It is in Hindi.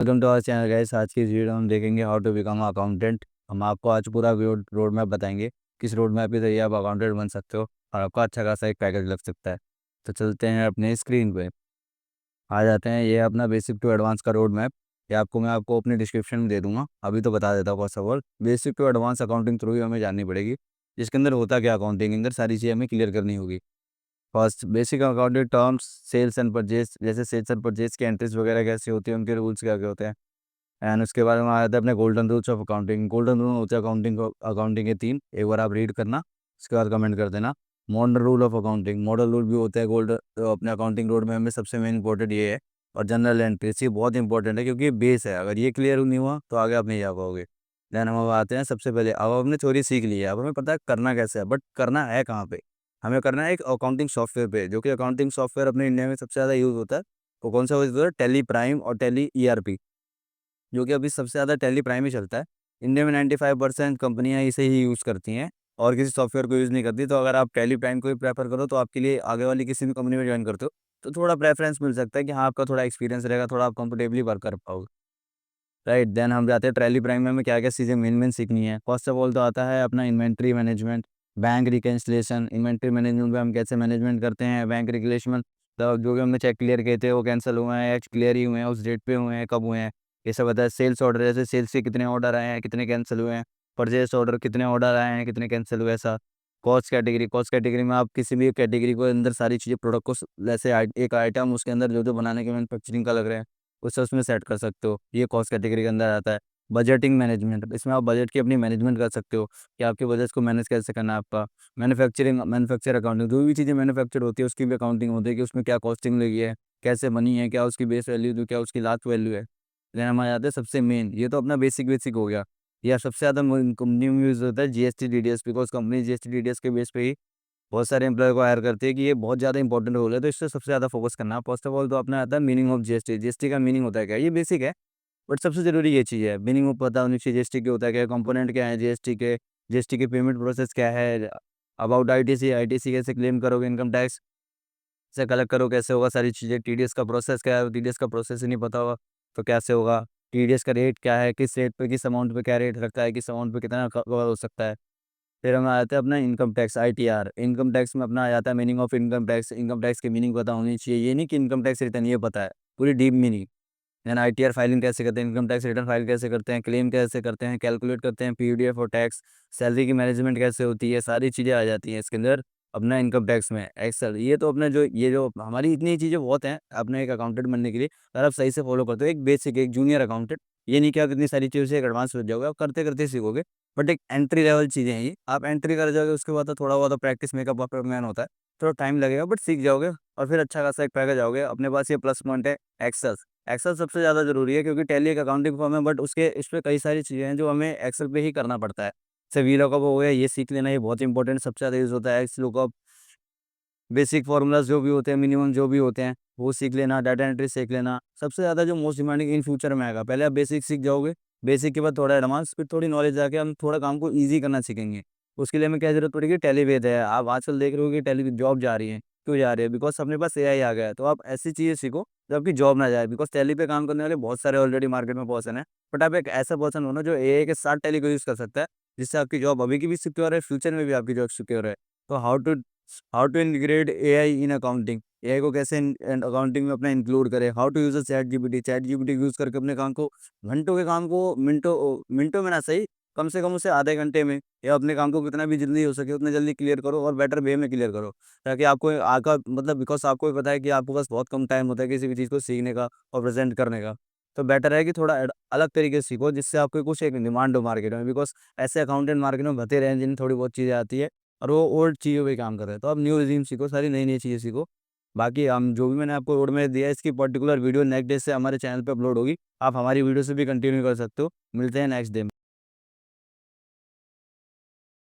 Welcome to our channel guys. आज की इस वीडियो में हम देखेंगे हाउ टू बिकम अकाउंटेंट। हम आपको आज पूरा रोड मैप बताएंगे, किस रोड मैप के जरिए आप अकाउंटेंट बन सकते हो और आपका अच्छा खासा एक पैकेज लग सकता है। तो चलते हैं अपने स्क्रीन पे, आ जाते हैं। ये अपना बेसिक टू एडवांस का रोड मैप। ये मैं आपको अपने डिस्क्रिप्शन में दे दूंगा। अभी तो बता देता हूँ। First of all basic to advance accounting through ही हमें जाननी पड़ेगी, जिसके अंदर होता क्या, अकाउंटिंग के अंदर सारी चीज़ें हमें क्लियर करनी होगी। First basic accounting terms, sales and purchase, जैसे सेल्स एंड परचेज की एंट्रीज वगैरह कैसे होती है, उनके रूल्स क्या क्या होते हैं। एंड उसके बारे में आ जाता है अपने golden rules of accounting. Golden rule होते हैं अकाउंटिंग के तीन, एक बार आप रीड करना, उसके बाद कमेंट कर देना। Model rule of accounting, model rule भी होते हैं गोल्ड अपने अकाउंटिंग रोड में हमें सबसे मेन इंपॉर्टेंट ये है। और जनरल एंट्रीज, ये बहुत इंपॉर्टेंट है क्योंकि बेस है, अगर ये क्लियर नहीं हुआ तो आगे आप नहीं जा पाओगे। देन हम अब आते हैं सबसे पहले, अब हमने थ्योरी सीख ली है, अब हमें पता है करना कैसे है, बट करना है कहाँ पे। हमें करना है एक अकाउंटिंग सॉफ्टवेयर पे, जो कि अकाउंटिंग सॉफ्टवेयर अपने इंडिया में सबसे ज़्यादा यूज़ होता है। वो कौन सा यूज़ होता है? टैली प्राइम और टैली ईआरपी, जो कि अभी सबसे ज़्यादा टैली प्राइम ही चलता है। इंडिया में 95% कंपनियां इसे ही यूज़ करती हैं और किसी सॉफ्टवेयर को यूज़ नहीं करती। तो अगर आप टैली प्राइम को ही प्रेफर करो तो आपके लिए आगे वाली किसी भी कंपनी में ज्वाइन करते हो तो थोड़ा प्रेफरेंस मिल सकता है कि हाँ, आपका थोड़ा एक्सपीरियंस रहेगा, थोड़ा आप कंफर्टेबली वर्क कर पाओगे। राइट, देन हम जाते हैं टैली प्राइम में हमें क्या क्या चीज़ें मेन मेन सीखनी है। फर्स्ट ऑफ ऑल तो आता है अपना inventory management, bank reconciliation. Inventory management में हम कैसे मैनेजमेंट करते हैं, बैंक रिकलेशन, तो जो भी हमने चेक क्लियर किए थे वो कैंसिल हुए हैं या क्लियर ही हुए हैं, उस डेट पे हुए हैं, कब हुए हैं, ये सब बताया। सेल्स ऑर्डर, जैसे सेल्स के कितने ऑर्डर आए हैं, कितने कैंसिल हुए हैं। परचेस ऑर्डर, कितने ऑर्डर आए हैं, कितने कैंसिल हुए, ऐसा। कॉस्ट कैटेगरी, कॉस्ट कैटेगरी में आप किसी भी कैटेगरी को अंदर सारी चीज़ें प्रोडक्ट को जैसे एक आइटम उसके अंदर जो जो बनाने के मैन्युफैक्चरिंग का लग रहा है उससे उसमें सेट कर सकते हो, ये कॉस्ट कैटेगरी के अंदर आता है। बजटिंग मैनेजमेंट, इसमें आप बजट की अपनी मैनेजमेंट कर सकते हो कि आपके बजट को मैनेज कैसे करना है आपका। मैन्युफैक्चर अकाउंटिंग, जो भी चीज़ें मैन्युफैक्चर होती है उसकी भी अकाउंटिंग होती है कि उसमें क्या कॉस्टिंग लगी है, कैसे बनी है, क्या उसकी बेस वैल्यू थी, क्या उसकी लास्ट वैल्यू है। देन हम आ जाते हैं सबसे मेन, ये तो अपना बेसिक बेसिक हो गया। यह सबसे ज़्यादा कंपनी में यूज़ होता है GST DDS, because company GST DDS के बेस पे ही बहुत सारे एम्प्लॉय को हायर करती है कि ये बहुत ज़्यादा इंपॉर्टेंट रोल है, तो इससे सबसे ज़्यादा फोकस करना है। फर्स्ट ऑफ ऑल तो अपना आता है मीनिंग ऑफ जीएसटी। जीएसटी का मीनिंग होता है क्या, ये बेसिक है बट सबसे ज़रूरी ये चीज़ है। मीनिंग ऑफ पता होनी चाहिए जीएसटी के होता है क्या, कंपोनेंट क्या है जीएसटी के, जीएसटी के पेमेंट प्रोसेस क्या है, अबाउट आईटीसी, आईटीसी कैसे क्लेम करोगे, इनकम टैक्स से कलेक्ट करो कैसे होगा, सारी चीज़ें। टीडीएस का प्रोसेस क्या है, टीडीएस का प्रोसेस ही नहीं पता होगा तो कैसे होगा। टीडीएस का रेट क्या है, किस रेट पे, किस अमाउंट पे क्या रेट रखता है, किस अमाउंट पे कितना कवर हो सकता है। फिर हमें आ जाता है अपना income tax, ITR. Income tax में अपना आ जाता है meaning of income tax. Income tax की मीनिंग पता होनी चाहिए, ये नहीं कि इनकम टैक्स रिटर्न ये पता है, पूरी deep meaning. Then ITR filing कैसे करते हैं, इनकम टैक्स रिटर्न फाइल कैसे करते हैं, क्लेम कैसे करते हैं, कैलकुलेट करते हैं पीडीएफ और टैक्स, सैलरी की मैनेजमेंट कैसे होती है, सारी चीज़ें आ जाती हैं इसके अंदर अपना इनकम टैक्स में। एक्सेल, ये तो अपना जो ये जो हमारी इतनी चीज़ें बहुत हैं अपने एक अकाउंटेंट बनने के लिए, अगर आप सही से फॉलो करते हो एक बेसिक, एक जूनियर अकाउंटेंट। ये नहीं कि आप इतनी सारी चीज़ों से एक एडवांस हो जाओगे, आप करते करते सीखोगे। बट एक एंट्री लेवल चीज़ें हैं ये, आप एंट्री कर जाओगे उसके बाद तो थोड़ा बहुत प्रैक्टिस मेकअप आपका मैन होता है, थोड़ा टाइम लगेगा बट सीख जाओगे और फिर अच्छा खासा एक पैकेज आओगे अपने पास। ये प्लस पॉइंट है एक्सेल। एक्सेल सबसे ज़्यादा ज़रूरी है क्योंकि टैली एक अकाउंटिंग फर्म है बट उसके इस पे कई सारी चीज़ें हैं जो हमें एक्सेल पे ही करना पड़ता है। जैसे वीलॉकअप हो गया, ये सीख लेना, ये बहुत इंपॉर्टेंट सबसे ज़्यादा यूज़ होता है। एक्स लुकअप, बेसिक फार्मूलाज़ जो भी होते हैं, मिनिमम जो भी होते हैं, वो सीख लेना। डाटा एंट्री सीख लेना। सबसे ज़्यादा जो मोस्ट डिमांडिंग इन फ्यूचर में आएगा, पहले आप बेसिक सीख जाओगे, बेसिक के बाद थोड़ा एडवांस, फिर थोड़ी नॉलेज आके हम थोड़ा काम को ईज़ी करना सीखेंगे। उसके लिए हमें क्या ज़रूरत पड़ेगी, टेलीवेद है। आप आजकल देख रहे हो कि टेली जॉब जा रही है, क्यों जा रही है? बिकॉज़ अपने पास एआई आ गया है, तो आप ऐसी चीज़ें सीखो जो आपकी जॉब ना जाए। बिकॉज़ टैली पे काम करने वाले बहुत सारे ऑलरेडी मार्केट में पर्सन हैं, बट आप एक ऐसा पर्सन हो ना जो एआई के साथ टैली को यूज़ कर सकता है, जिससे आपकी जॉब अभी की भी सिक्योर है, फ्यूचर में भी आपकी जॉब सिक्योर है। तो how to integrate AI in accounting, AI को कैसे अकाउंटिंग में अपना इंक्लूड करें। How to use ChatGPT, ChatGPT use करके अपने काम को, घंटों के काम को मिनटों मिनटों में ना सही, कम से कम उसे आधे घंटे में, या अपने काम को कितना भी जल्दी हो सके उतना जल्दी क्लियर करो और बेटर वे में क्लियर करो, ताकि आपको आका मतलब, बिकॉज आपको भी पता है कि आपके पास बहुत कम टाइम होता है किसी भी चीज़ को सीखने का और प्रेजेंट करने का। तो बेटर है कि थोड़ा अलग तरीके से सीखो जिससे आपको कुछ एक डिमांड हो मार्केट में। बिकॉज ऐसे अकाउंटेंट मार्केट में भते रहे हैं जिन्हें थोड़ी बहुत चीज़ें आती है और वो ओल्ड चीज़ों पे काम कर रहे हैं। तो आप न्यू रिजीम सीखो, सारी नई-नई चीज़ें सीखो। बाकी हम जो भी मैंने आपको रोड मैप दिया है, इसकी पर्टिकुलर वीडियो नेक्स्ट डे से हमारे चैनल पे अपलोड होगी। आप हमारी वीडियो से भी कंटिन्यू कर सकते हो। मिलते हैं नेक्स्ट डे में।